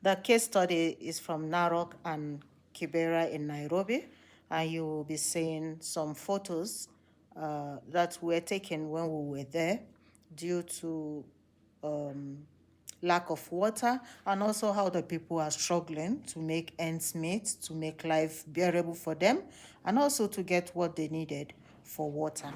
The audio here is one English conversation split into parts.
The case study is from Narok and Kibera in Nairobi, and you will be seeing some photos that were taken when we were there due to lack of water, and also how the people are struggling to make ends meet, to make life bearable for them, and also to get what they needed for water.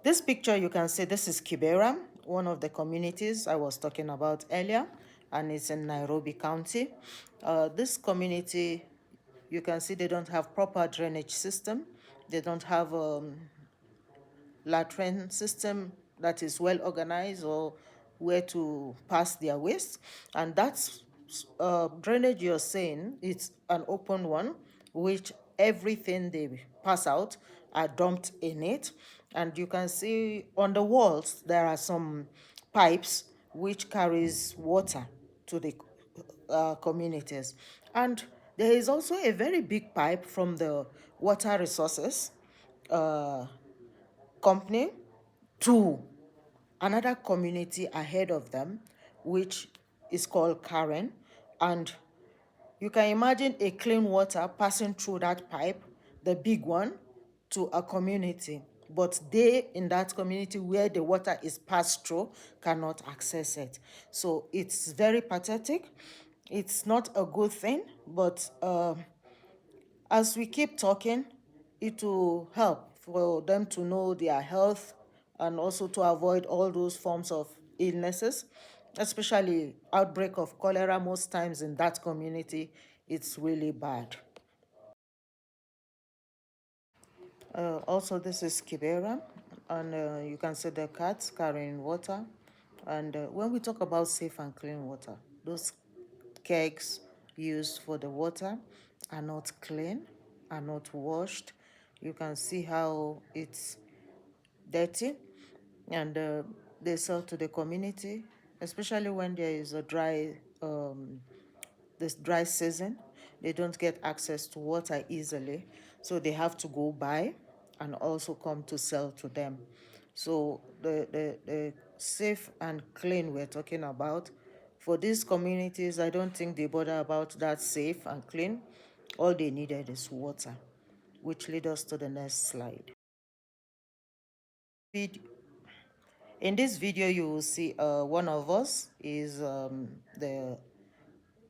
This picture, you can see this is Kibera, one of the communities I was talking about earlier, and it's in Nairobi County. This community, you can see they don't have proper drainage system. They don't have latrine system that is well organized or where to pass their waste. And that's drainage you're saying, it's an open one, which everything they pass out are dumped in it. And you can see on the walls, there are some pipes which carries water to the communities. And there is also a very big pipe from the water resources company to another community ahead of them, which is called Karen. And you can imagine a clean water passing through that pipe, the big one, to a community. But they in that community where the water is passed through cannot access it. So it's very pathetic. It's not a good thing, but as we keep talking, it will help for them to know their health and also to avoid all those forms of illnesses, especially outbreak of cholera. Most times in that community, it's really bad. Also, this is Kibera, and you can see the cats carrying water. And when we talk about safe and clean water, those kegs used for the water are not clean, are not washed. You can see how it's dirty, and they sell to the community, especially when there is a this dry season. They don't get access to water easily, so they have to go buy and also come to sell to them. So the safe and clean we're talking about, for these communities, I don't think they bother about that safe and clean. All they needed is water, which leads us to the next slide. In this video, you will see one of us is the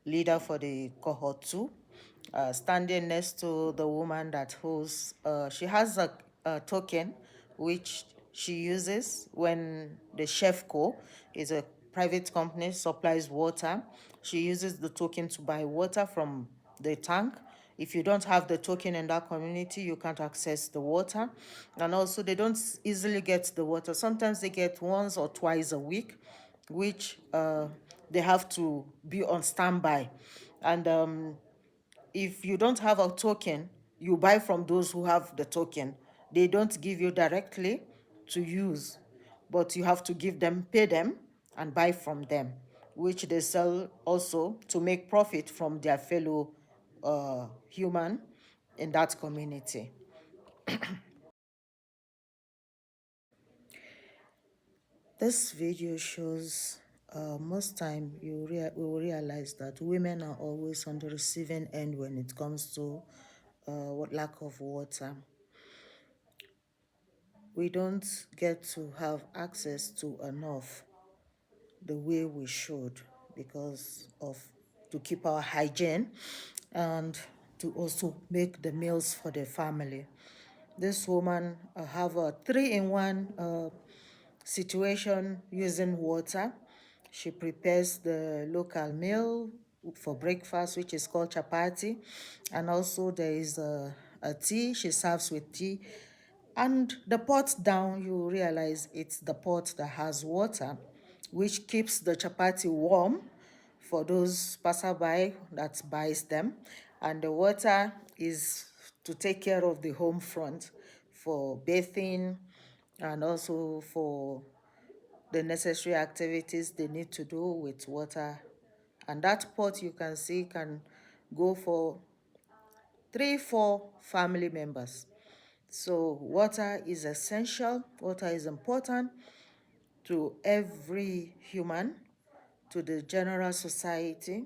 leader for the cohort 2, standing next to the woman that holds, she has a token which she uses when the Chefco is a private company, supplies water. She uses the token to buy water from the tank. If you don't have the token in that community, you can't access the water. And also, they don't easily get the water. Sometimes they get once or twice a week, which they have to be on standby. And if you don't have a token, you buy from those who have the token. They don't give you directly to use, but you have to give them, pay them, and buy from them, which they sell also to make profit from their fellow human in that community. This video shows most time we will realize that women are always on the receiving end when it comes to lack of water. We don't get to have access to enough the way we should because of to keep our hygiene and to also make the meals for the family. This woman have a 3-in-1 situation using water. She prepares the local meal for breakfast, which is called chapati, and also there is a tea she serves with tea. And the pot down, you realize it's the pot that has water, which keeps the chapati warm for those passerby that buys them. And the water is to take care of the home front for bathing and also for the necessary activities they need to do with water. And that pot you can see can go for 3-4 family members. So water is essential, water is important to every human, to the general society.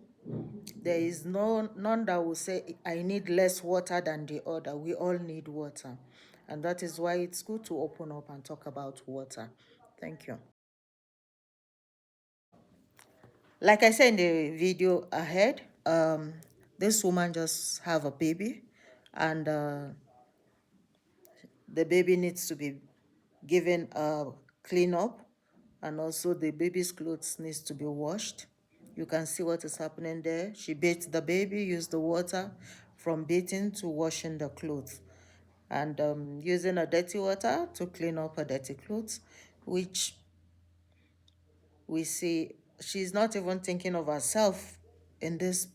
There is none that will say, I need less water than the other. We all need water. And that is why it's good to open up and talk about water. Thank you. Like I said in the video ahead, this woman just have a baby, and the baby needs to be given a clean up, and also the baby's clothes needs to be washed. You can see what is happening there. She bathed the baby, used the water from bathing to washing the clothes, and using a dirty water to clean up her dirty clothes, which we see she's not even thinking of herself in this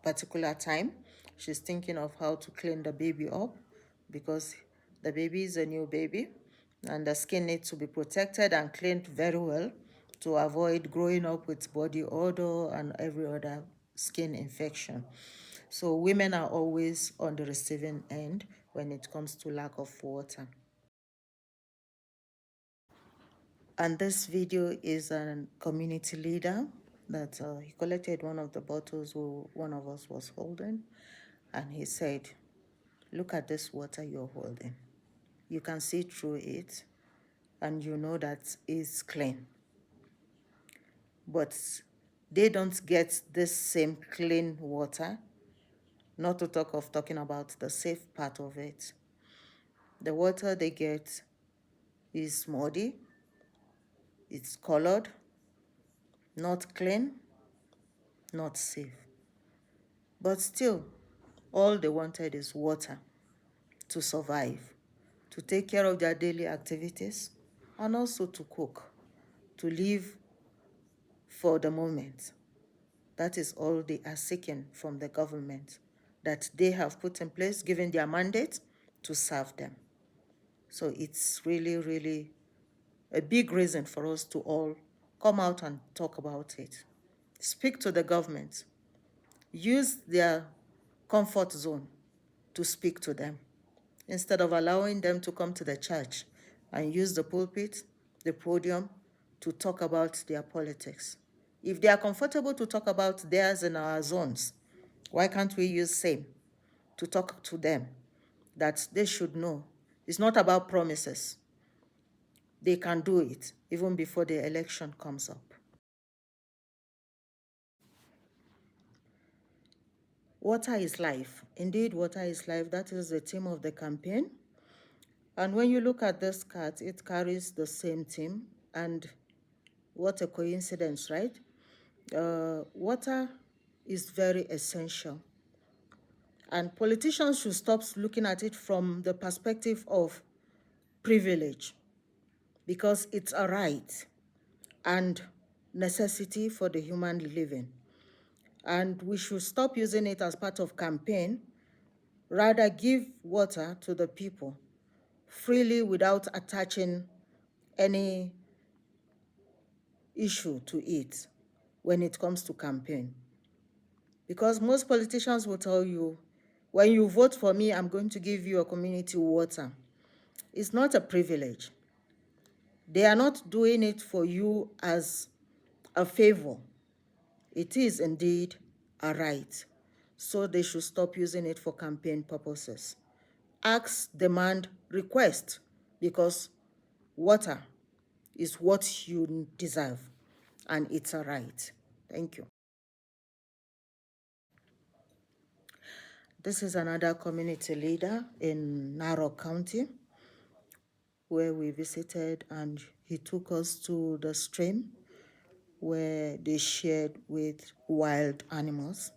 particular time. She's thinking of how to clean the baby up, because the baby is a new baby and the skin needs to be protected and cleaned very well to avoid growing up with body odor and every other skin infection. So women are always on the receiving end when it comes to lack of water. And this video is a community leader that he collected one of the bottles one of us was holding, and he said, look at this water you're holding. You can see through it, and you know that it's clean. But they don't get this same clean water, not to talk of talking about the safe part of it. The water they get is muddy, it's colored, not clean, not safe. But still, all they wanted is water to survive, to take care of their daily activities, and also to cook, to live for the moment. That is all they are seeking from the government that they have put in place, given their mandate to serve them. So it's really, really a big reason for us to all come out and talk about it. Speak to the government. Use their comfort zone to speak to them, instead of allowing them to come to the church and use the pulpit, the podium, to talk about their politics. If they are comfortable to talk about theirs in our zones, why can't we use same to talk to them that they should know it's not about promises. They can do it even before the election comes up. Water is life. Indeed, water is life. That is the theme of the campaign. And when you look at this card, it carries the same theme. And what a coincidence, right? Water is very essential. And politicians should stop looking at it from the perspective of privilege, because it's a right and necessity for the human living. And we should stop using it as part of campaign, rather give water to the people freely without attaching any issue to it when it comes to campaign. Because most politicians will tell you, when you vote for me, I'm going to give you a community water. It's not a privilege. They are not doing it for you as a favor. It is indeed a right. So they should stop using it for campaign purposes. Ask, demand, request, because water is what you deserve, and it's a right. Thank you. This is another community leader in Narok County, where we visited, and he took us to the stream where they shared with wild animals.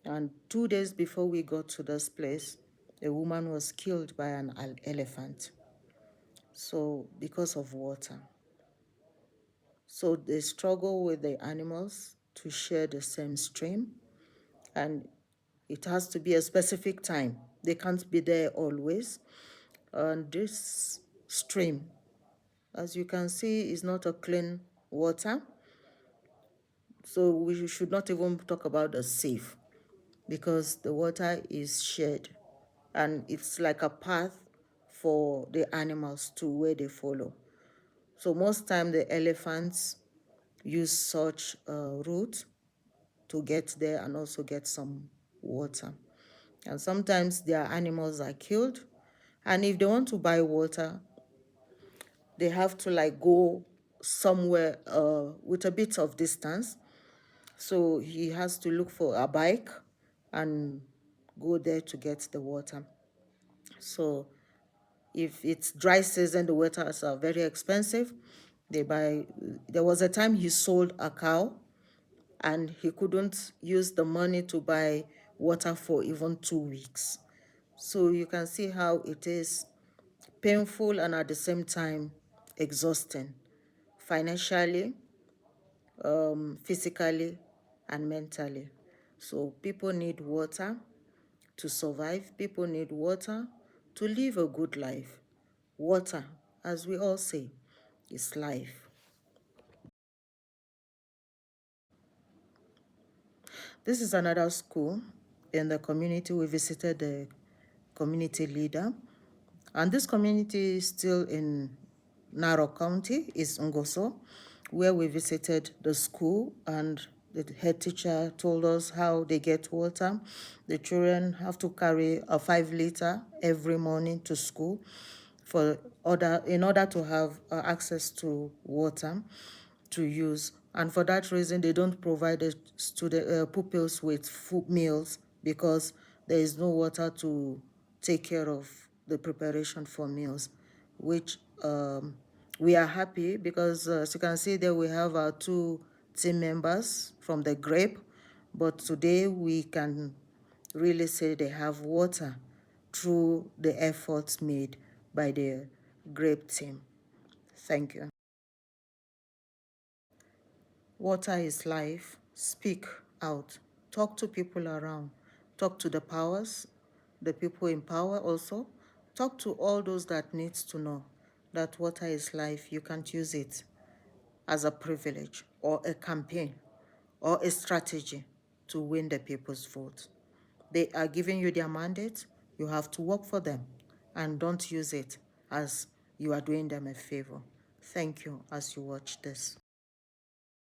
And 2 days before we got to this place, a woman was killed by an elephant. So, because of water. So they struggle with the animals to share the same stream, and it has to be a specific time. They can't be there always. And this stream, as you can see, is not a clean water. So we should not even talk about the safe, because the water is shared and it's like a path for the animals to where they follow. So most time the elephants use such route to get there and also get some water. And sometimes their animals are killed. And if they want to buy water, they have to like go somewhere with a bit of distance. So he has to look for a bike and go there to get the water. So if it's dry season, the waters are very expensive. There was a time he sold a cow and he couldn't use the money to buy water for even 2 weeks. So you can see how it is painful and at the same time exhausting, financially, physically, and mentally. So people need water to survive. People need water to live a good life. Water, as we all say, is life. This is another school in the community. We visited the community leader. And this community is still in Narok County, is Ngoso, where we visited the school, and the head teacher told us how they get water. The children have to carry a 5 liter every morning to school in order to have access to water to use. And for that reason, they don't provide the pupils with food meals because there is no water to take care of the preparation for meals, which we are happy because, as you can see there, we have our 2 team members from the Grape, but today we can really say they have water through the efforts made by the Grape team. Thank you. Water is life. Speak out. Talk to people around. Talk to the powers, the people in power also. Talk to all those that needs to know that water is life. You can't use it as a privilege or a campaign or a strategy to win the people's vote. They are giving you their mandate. You have to work for them and don't use it as you are doing them a favor. Thank you as you watch this.